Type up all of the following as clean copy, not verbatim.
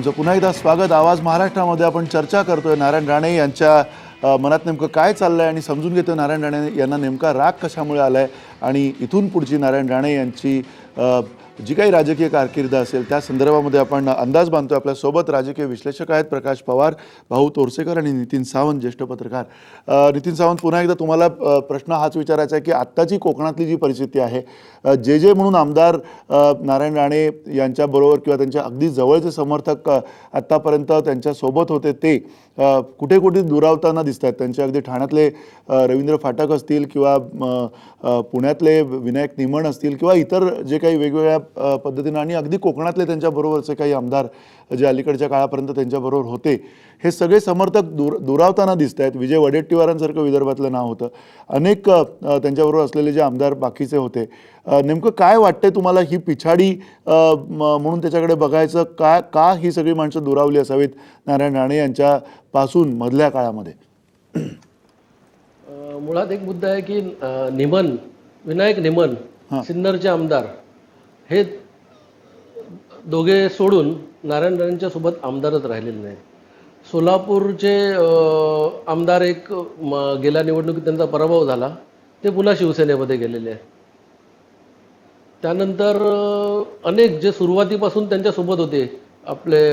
तुमचं पुन्हा एकदा स्वागत. आवाज महाराष्ट्रामध्ये आपण चर्चा करतोय नारायण राणे यांच्या मनात नेमकं काय चाललंय आणि समजून घेतोय नारायण राणे यांना नेमका राग कशामुळे आलाय आणि इथून पुढची नारायण राणे यांची जी काही राजकीय कारकीर्द असेल त्या संदर्भामध्ये आपण अंदाज बांधतोय. आपल्यासोबत राजकीय विश्लेषक आहेत प्रकाश पवार, भाऊ तोरसेकर आणि नितीन सावंत, ज्येष्ठ पत्रकार. नितीन सावंत, पुन्हा एकदा तुम्हाला प्रश्न हाच विचारायचा आहे की आत्ताची कोकणातली जी परिस्थिती आहे, जे म्हणून आमदार नारायण राणे यांच्याबरोबर किंवा त्यांच्या अगदी जवळचे समर्थक आत्तापर्यंत त्यांच्यासोबत होते ते कुठे कुठे दुरावताना दिसत आहेत. त्यांचे अगदी ठाण्यातले रवींद्र फाटक असतील किंवा पुण्यातले विनायक निमण असतील किंवा इतर जे काही वेगवेगळ्या पद्धतीनं आणि अगदी कोकणातले त्यांच्याबरोबरचे काही आमदार जे अलीकडच्या काळापर्यंत त्यांच्याबरोबर होते, हे सगळे समर्थक दुरावताना दिसत आहेत. विजय वडेट्टीवारांसारखं विदर्भातलं नाव होतं. अनेक त्यांच्याबरोबर असलेले जे आमदार बाकीचे होते. नेमकं काय वाटतंय तुम्हाला, ही पिछाडी म्हणून त्याच्याकडे बघायचं का ही सगळी माणसं दुरावली असावीत नारायण राणे यांच्यापासून मधल्या काळामध्ये? मुळात एक मुद्दा आहे की विनायक निमण सिन्नरचे आमदार हे दोघे सोडून नारायण राणेंच्या सोबत आमदारच राहिलेले नाही. सोलापूरचे आमदार एक गेल्या निवडणुकीत त्यांचा पराभव झाला, ते पुन्हा शिवसेनेमध्ये गेलेले आहेत. त्यानंतर अनेक जे सुरुवातीपासून त्यांच्यासोबत होते, आपले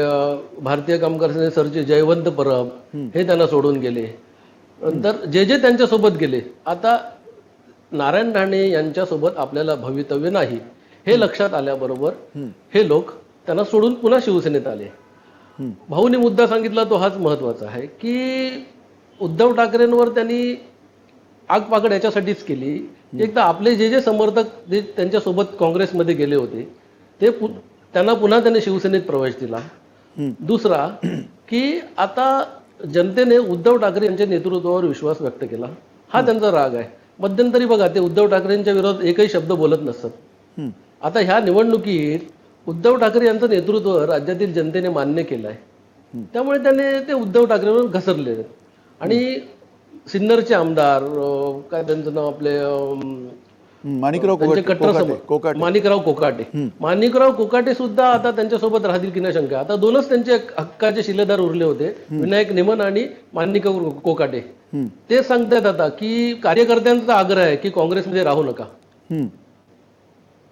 भारतीय कामगार सेनेचे जयवंत परब हे त्यांना सोडून गेले. नंतर जे त्यांच्यासोबत गेले, आता नारायण राणे यांच्यासोबत आपल्याला भवितव्य नाही हे लक्षात आल्याबरोबर हे लोक त्यांना सोडून पुन्हा शिवसेनेत आले. भाऊनी मुद्दा सांगितला तो हाच महत्वाचा आहे की उद्धव ठाकरेंवर त्यांनी आगपाकड याच्यासाठीच केली. एकदा आपले जे समर्थक जे त्यांच्यासोबत काँग्रेसमध्ये गेले होते ते त्यांना पुन्हा त्यांनी शिवसेनेत प्रवेश दिला. दुसरा की आता जनतेने उद्धव ठाकरे यांच्या नेतृत्वावर विश्वास व्यक्त केला, हा त्यांचा राग आहे. मध्यंतरी बघा, ते उद्धव ठाकरेंच्या विरोधात एकही शब्द बोलत नसत. आता ह्या निवडणुकीत उद्धव ठाकरे यांचं नेतृत्व राज्यातील जनतेने मान्य केलं आहे, त्यामुळे त्याने ते उद्धव ठाकरेंवर घसरले. आणि सिन्नरचे आमदार काय त्यांचं नाव, आपले माणिकराव कोकाटे सुद्धा आता त्यांच्यासोबत राहतील की नाही शंका. आता दोनच त्यांचे हक्काचे शिलेदार उरले होते, विनायक निमण आणि माणिकराव कोकाटे. ते सांगतात आता की कार्यकर्त्यांचा आग्रह आहे की काँग्रेसमध्ये राहू नका.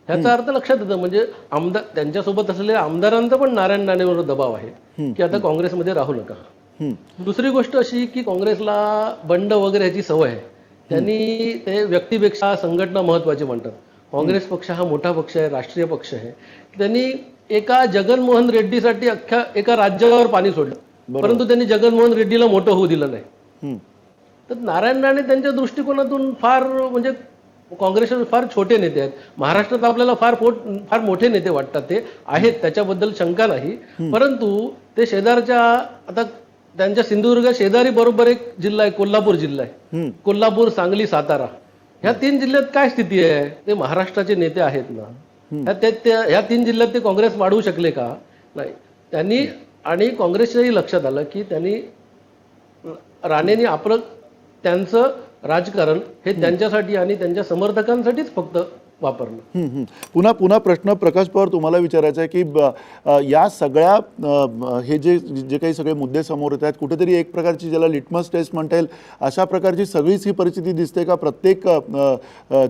ह्याचा अर्थ लक्षात येतं, म्हणजे आमदार त्यांच्यासोबत असलेल्या आमदारांचा पण नारायण राणेंवर दबाव आहे की आता काँग्रेसमध्ये राहू नका. दुसरी गोष्ट अशी की काँग्रेसला बंड वगैरे ह्याची सवय आहे. त्यांनी ते व्यक्तीपेक्षा संघटना महत्वाची म्हणतात. काँग्रेस पक्ष हा मोठा पक्ष आहे, राष्ट्रीय पक्ष आहे. त्यांनी एका जगनमोहन रेड्डीसाठी अख्ख्या एका राज्यावर पाणी सोडलं, परंतु त्यांनी जगनमोहन रेड्डीला मोठं होऊ दिलं नाही. तर नारायण राणे त्यांच्या दृष्टिकोनातून फार म्हणजे काँग्रेसचे फार छोटे नेते आहेत. महाराष्ट्रात आपल्याला फार मोठे नेते वाटतात, ते आहेत, त्याच्याबद्दल शंका नाही. परंतु ते शेजारच्या, आता त्यांच्या सिंधुदुर्ग शेजारी बरोबर एक जिल्हा आहे, कोल्हापूर जिल्हा आहे. कोल्हापूर, सांगली, सातारा ह्या 3 जिल्ह्यात काय स्थिती आहे? ते महाराष्ट्राचे नेते आहेत ना, ह्या 3 जिल्ह्यात ते काँग्रेस वाढवू शकले का? नाही. त्यांनी आणि काँग्रेसच्याही लक्षात आलं की त्यांनी राणेंनी आपलं त्यांचं राजकारण हे त्यांच्यासाठी आणि त्यांच्या समर्थकांसाठीच फक्त वापरणं. पुन्हा प्रश्न प्रकाश पवार तुम्हाला विचारायचा आहे की या सगळ्या हे जे काही सगळे मुद्दे समोर येत आहेत, कुठेतरी एक प्रकारची ज्याला लिटमस टेस्ट म्हणता येईल अशा प्रकारची सगळीच ही परिस्थिती दिसते का? प्रत्येक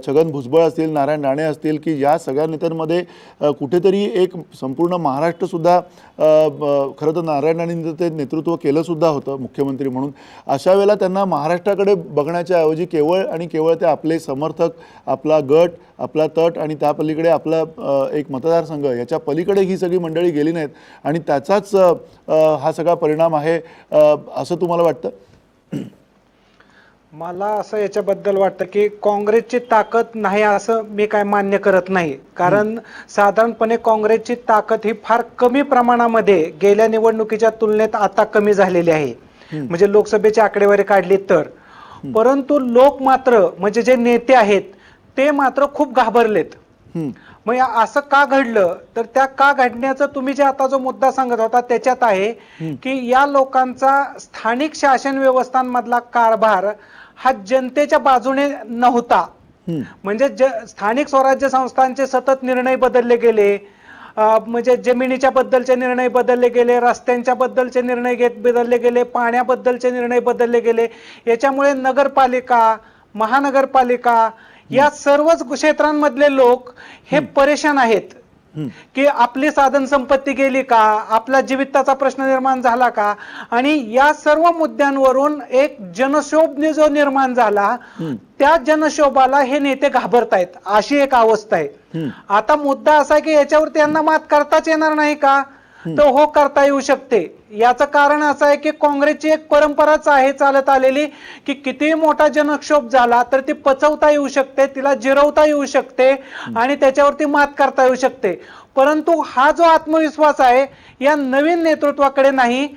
छगन भुजबळ असतील, नारायण राणे असतील, की या सगळ्या नेत्यांमध्ये कुठेतरी एक संपूर्ण महाराष्ट्रसुद्धा खरं तर नारायण राणेंचं ते नेतृत्व केलं सुद्धा होतं मुख्यमंत्री म्हणून. अशा वेळेला त्यांना महाराष्ट्राकडे बघण्याच्या ऐवजी केवळ आणि केवळ ते आपले समर्थक, आपला गट, आपला तट आणि त्या पलीकडे आपला एक मतदारसंघ, याच्या पलीकडे ही सगळी मंडळी गेली नाहीत आणि त्याचाच हा सगळा परिणाम आहे असं तुम्हाला वाटतं? मला असं याच्याबद्दल वाटतं की काँग्रेसची ताकद नाही असं मी काय मान्य करत नाही. कारण साधारणपणे काँग्रेसची ताकद ही फार कमी प्रमाणामध्ये गेल्या निवडणुकीच्या तुलनेत आता कमी झालेली आहे, म्हणजे लोकसभेची आकडेवारी काढली तर. परंतु लोक मात्र, म्हणजे जे नेते आहेत ते मात्र खूप घाबरलेत. मग असं का घडलं, तर त्या का घडण्याचं तुम्ही जे आता जो मुद्दा सांगत होता त्याच्यात आहे की या लोकांचा स्थानिक शासन व्यवस्थांमधला कारभार हा जनतेच्या बाजूने नव्हता. म्हणजे स्थानिक स्वराज्य संस्थांचे सतत निर्णय बदलले गेले, म्हणजे जमिनीच्या बद्दलचे निर्णय बदलले गेले, रस्त्यांच्या बद्दलचे निर्णय बदलले गेले, पाण्याबद्दलचे निर्णय बदलले गेले. याच्यामुळे नगरपालिका, महानगरपालिका या सर्वच क्षेत्रांमधले लोक हे परेशान आहेत की आपली साधन संपत्ती गेली का, आपला जीविताचा प्रश्न निर्माण झाला का. आणि या सर्व मुद्द्यांवरून एक जनक्षोभ जो निर्माण झाला, त्या जनक्षोभाला हे नेते घाबरतायत, अशी एक अवस्था आहे. आता मुद्दा असा आहे की याच्यावरती यांना मात करताच येणार नाही का, तर हो, करता येऊ शकते. याचं कारण असं आहे की काँग्रेसची एक परंपराच आहे चालत आलेली की कितीही मोठा जनक्षोभ झाला तर ती पचवता येऊ शकते, तिला जिरवता येऊ शकते आणि त्याच्यावरती मात करता येऊ शकते. परंतु हा जो आत्मविश्वास आहे या नवीन नेतृत्वाकडे नाही.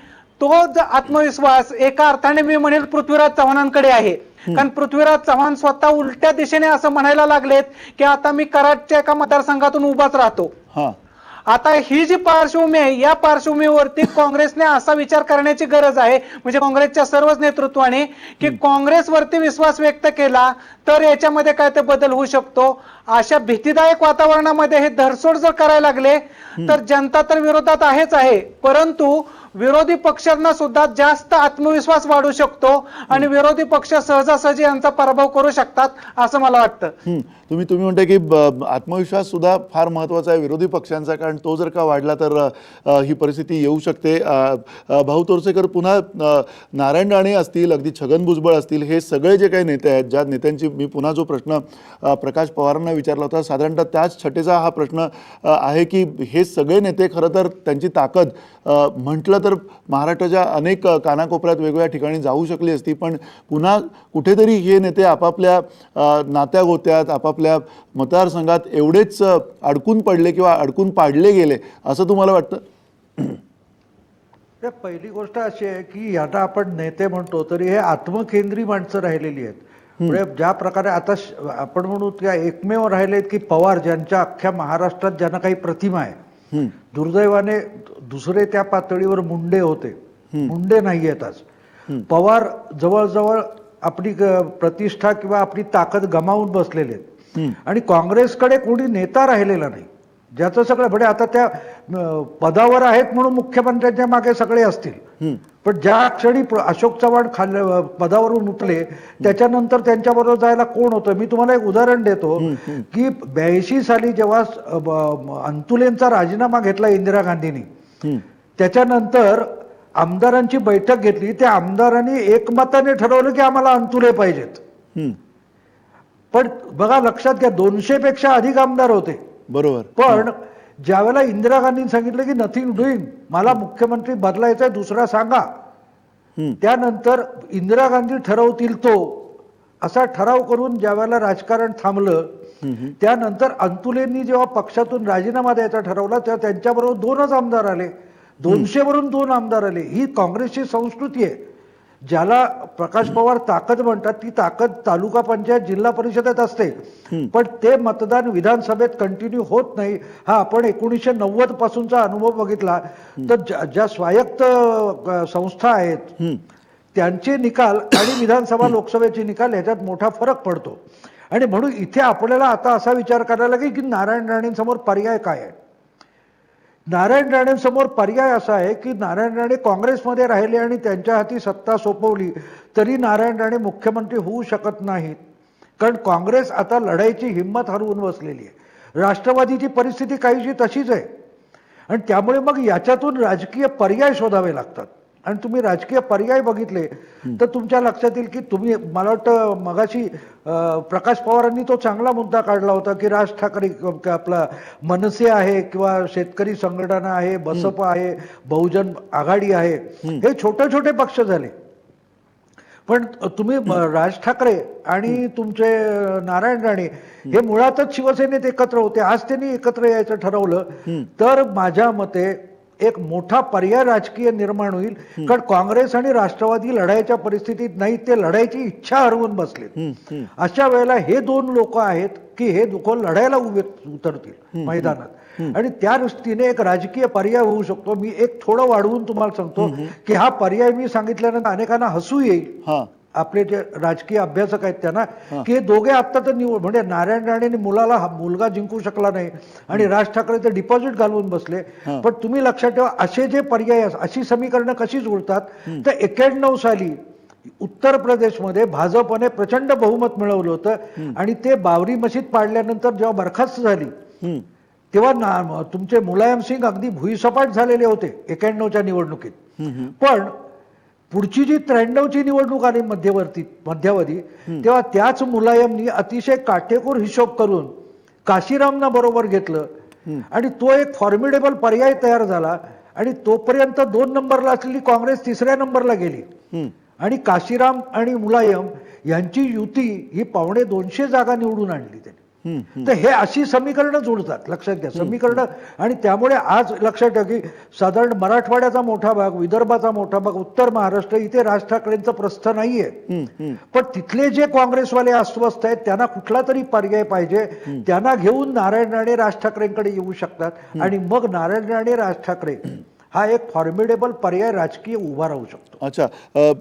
तो आत्मविश्वास एका अर्थाने मी म्हणेल पृथ्वीराज चव्हाणांकडे आहे. कारण पृथ्वीराज चव्हाण स्वतः उलट्या दिशेने असं म्हणायला लागलेत की आता मी कराडच्या एका मतदारसंघातून उभाच राहतो. आता ही जी पार्श्वभूमी आहे, या पार्श्वभूमीवरती काँग्रेसने असा विचार करण्याची गरज आहे, म्हणजे काँग्रेसच्या सर्वच नेतृत्वाने, की काँग्रेसवरती विश्वास व्यक्त केला तर याच्यामध्ये काय ते बदल होऊ शकतो. अशा भीतीदायक वातावरणामध्ये हे धरसोड जर करायला लागले तर जनता तर विरोधात आहेच आहे, परंतु विरोधी पक्षांना सुद्धा जास्त आत्मविश्वास वाढू शकतो आणि विरोधी पक्ष सहजासहजी यांचा पराभव करू शकतात असं मला वाटतं. तुम्ही म्हणताय की आत्मविश्वास सुद्धा फार महत्वाचा आहे विरोधी पक्षांचा, कारण तो जर का वाढला तर ही परिस्थिती येऊ शकते. भाऊ तोरसेकर, पुन्हा नारायण राणे असतील, अगदी छगन भुजबळ असतील, हे सगळे जे काही नेते आहेत, ज्या नेत्यांची मी पुन्हा जो प्रश्न प्रकाश पवारांना विचारला होता, साधारणतः त्याच छटेचा हा प्रश्न आहे की हे सगळे नेते खरं तर त्यांची ताकद म्हटलं तर महाराष्ट्राच्या अनेक कानाकोपऱ्यात वेगवेगळ्या ठिकाणी जाऊ शकली असती, पण पुन्हा कुठेतरी हे नेते आपापल्या नात्या गोत्यात, आपापल्या मतदारसंघात एवढेच अडकून पडले किंवा अडकून पाडले गेले असं तुम्हाला वाटतं? पहिली गोष्ट अशी आहे की आता आपण नेते म्हणतो तरी हे आत्मकेंद्री माणसं राहिलेली आहेत. म्हणजे ज्या प्रकारे आता आपण म्हणू त्या एकमेव राहिलेत की पवार, ज्यांच्या अख्ख्या महाराष्ट्रात ज्यांना काही प्रतिमा आहे. दुर्दैवाने दुसरे त्या पातळीवर मुंडे होते, मुंडे नाही आहेत आज. पवार जवळजवळ आपली प्रतिष्ठा किंवा आपली ताकद गमावून बसलेले आहेत आणि काँग्रेसकडे कोणी नेता राहिलेला नाही ज्याचं सगळं. म्हणजे आता त्या पदावर आहेत म्हणून मुख्यमंत्र्यांच्या मागे सगळे असतील, पण ज्या क्षणी अशोक चव्हाण पदावरून उठले त्याच्यानंतर त्यांच्याबरोबर जायला कोण होतं. मी तुम्हाला एक उदाहरण देतो की 82 साली जेव्हा अंतुलेंचा राजीनामा घेतला इंदिरा गांधींनी, त्याच्यानंतर आमदारांची बैठक घेतली. त्या आमदारांनी एकमताने ठरवलं की आम्हाला अंतुले पाहिजेत. पण बघा, लक्षात घ्या, 200 पेक्षा अधिक आमदार होते. बरोबर. पण ज्यावेळेला इंदिरा गांधींनी सांगितलं की नथिंग डुईंग, मला मुख्यमंत्री बदलायचा दुसरा सांगा, त्यानंतर इंदिरा गांधी ठरवतील तो असा ठराव करून ज्यावेळेला राजकारण थांबलं, त्यानंतर अंतुलेंनी जेव्हा पक्षातून राजीनामा द्यायचा ठरवला तेव्हा त्यांच्याबरोबर 2च आमदार आले. 200 वरून 2 आमदार आले. ही काँग्रेसची संस्कृती आहे. ज्याला प्रकाश पवार ताकद म्हणतात, ती ताकद तालुका पंचायत, जिल्हा परिषदेत असते, पण ते मतदान विधानसभेत कंटिन्यू होत नाही. हा आपण 1990 पासूनचा अनुभव बघितला तर ज्या स्वायत्त संस्था आहेत त्यांचे निकाल आणि विधानसभा लोकसभेचे निकाल ह्याच्यात मोठा फरक पडतो. आणि म्हणून इथे आपल्याला आता असा विचार करायला लागेल की नारायण राणेंसमोर पर्याय काय आहे. नारायण राणेंसमोर पर्याय असा आहे की नारायण राणे काँग्रेसमध्ये राहिले आणि त्यांच्या हाती सत्ता सोपवली तरी नारायण राणे मुख्यमंत्री होऊ शकत नाहीत, कारण काँग्रेस आता लढाईची हिंमत हरवून बसलेली आहे. राष्ट्रवादीची परिस्थिती काहीशी तशीच आहे आणि त्यामुळे मग याच्यातून राजकीय पर्याय शोधावे लागतात. आणि तुम्ही राजकीय पर्याय बघितले तर तुमच्या लक्षात येईल की तुम्ही, मला वाटतं मगाशी प्रकाश पवारांनी तो चांगला मुद्दा काढला होता की राज ठाकरे आपला मनसे आहे किंवा शेतकरी संघटना आहे, बसपा आहे, बहुजन आघाडी आहे, हे छोटे छोटे पक्ष झाले. पण तुम्ही राज ठाकरे आणि तुमचे नारायण राणे हे मुळातच शिवसेनेत एकत्र होते. आज त्यांनी एकत्र यायचं ठरवलं तर माझ्या मते एक मोठा पर्याय राजकीय निर्माण होईल, कारण काँग्रेस आणि राष्ट्रवादी लढायच्या परिस्थितीत नाही, ते लढायची इच्छा हरवून बसले. अशा वेळेला हे 2 लोक आहेत की हे लोक लढायला उतरतील मैदानात आणि त्या दृष्टीने एक राजकीय पर्याय होऊ शकतो. मी एक थोडं वाढवून तुम्हाला सांगतो की हा पर्याय मी सांगितल्यानंतर अनेकांना हसू येईल, आपले जे राजकीय अभ्यासक आहेत त्यांना की हे दोघे आत्ता तर निवड म्हणजे नारायण राणेने मुलगा जिंकू शकला नाही आणि राज ठाकरे ते डिपॉझिट घालवून बसले. पण तुम्ही लक्षात ठेवा असे जे पर्याय अशी समीकरणं कशी जुळतात तर 91 साली उत्तर प्रदेशमध्ये भाजपने प्रचंड बहुमत मिळवलं होतं आणि ते बाबरी मशीद पाडल्यानंतर जेव्हा बरखास्त झाली तेव्हा तुमचे मुलायम सिंग अगदी भुईसपाट झालेले होते 91च्या निवडणुकीत. पण पुढची जी 93ची निवडणूक आली मध्यावधी तेव्हा त्याच मुलायमनी अतिशय काटेकोर हिशोब करून काशीरामना बरोबर घेतलं आणि तो एक फॉर्मिडेबल पर्याय तयार झाला आणि तोपर्यंत 2 नंबरला असलेली काँग्रेस 3ऱ्या नंबरला गेली आणि काशीराम आणि मुलायम यांची युती ही 250 जागा निवडून आणली त्यांनी. तर हे अशी समीकरणं जुळतात लक्षात घ्या समीकरणं. आणि त्यामुळे आज लक्षात ठेवा की साधारण मराठवाड्याचा मोठा भाग, विदर्भाचा मोठा भाग, उत्तर महाराष्ट्र इथे राज ठाकरेंचं प्रस्थ नाहीये. पण तिथले जे काँग्रेसवाले अस्वस्थ आहेत त्यांना कुठला तरी पर्याय पाहिजे. त्यांना घेऊन नारायण राणे राज ठाकरेंकडे येऊ शकतात आणि मग नारायण राणे राज ठाकरे हा एक फॉर्मिडेबल पर्याय राजकीय उभा राहू शकतो. अच्छा,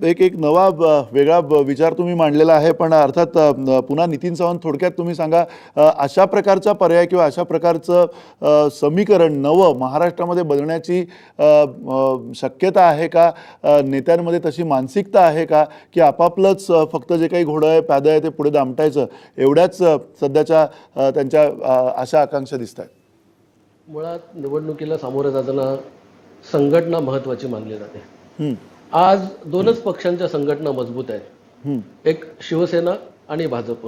एक नवा वेगळा विचार तुम्ही मांडलेला आहे. पण अर्थात पुन्हा नितीन सावंत थोडक्यात तुम्ही सांगा, अशा प्रकारचा पर्याय किंवा अशा प्रकारचं समीकरण नवं महाराष्ट्रामध्ये बनण्याची शक्यता आहे का? नेत्यांमध्ये तशी मानसिकता आहे का की आपापलंच फक्त जे काही घोडं आहे प्यादं आहे ते पुढे दामटायचं एवढ्याच सध्याच्या त्यांच्या आशा आकांक्षा दिसत आहेत? मुळात निवडणुकीला सामोरं जाताना संघटना महत्वाची मानली जाते. आज 2च पक्षांच्या संघटना मजबूत आहेत, एक शिवसेना आणि भाजप.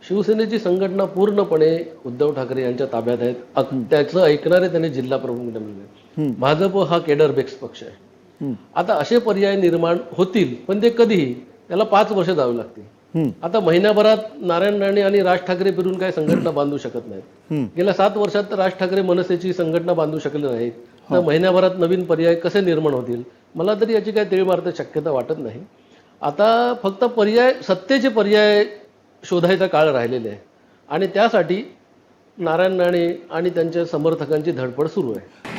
शिवसेनेची संघटना पूर्णपणे उद्धव ठाकरे यांच्या ताब्यात आहेत, त्याचं ऐकणारे त्यांनी जिल्हा प्रमुख नेमले. भाजप हा केडर बेस्ड पक्ष आहे. आता असे पर्याय निर्माण होतील पण ते कधीही त्याला 5 वर्ष जावे लागतील. आता महिन्याभरात नारायण राणे आणि राज ठाकरे फिरून काय संघटना बांधू शकत नाहीत. गेल्या 7 वर्षात राज ठाकरे मनसेची संघटना बांधू शकले नाहीत. तर महिन्याभरात नवीन पर्याय कसे निर्माण होतील? मला तरी याची काही तीळमार्थ शक्यता वाटत नाही. आता फक्त सत्तेचे पर्याय शोधायचा काळ राहिलेला आहे आणि त्यासाठी नारायण राणे आणि त्यांच्या समर्थकांची धडपड सुरू आहे.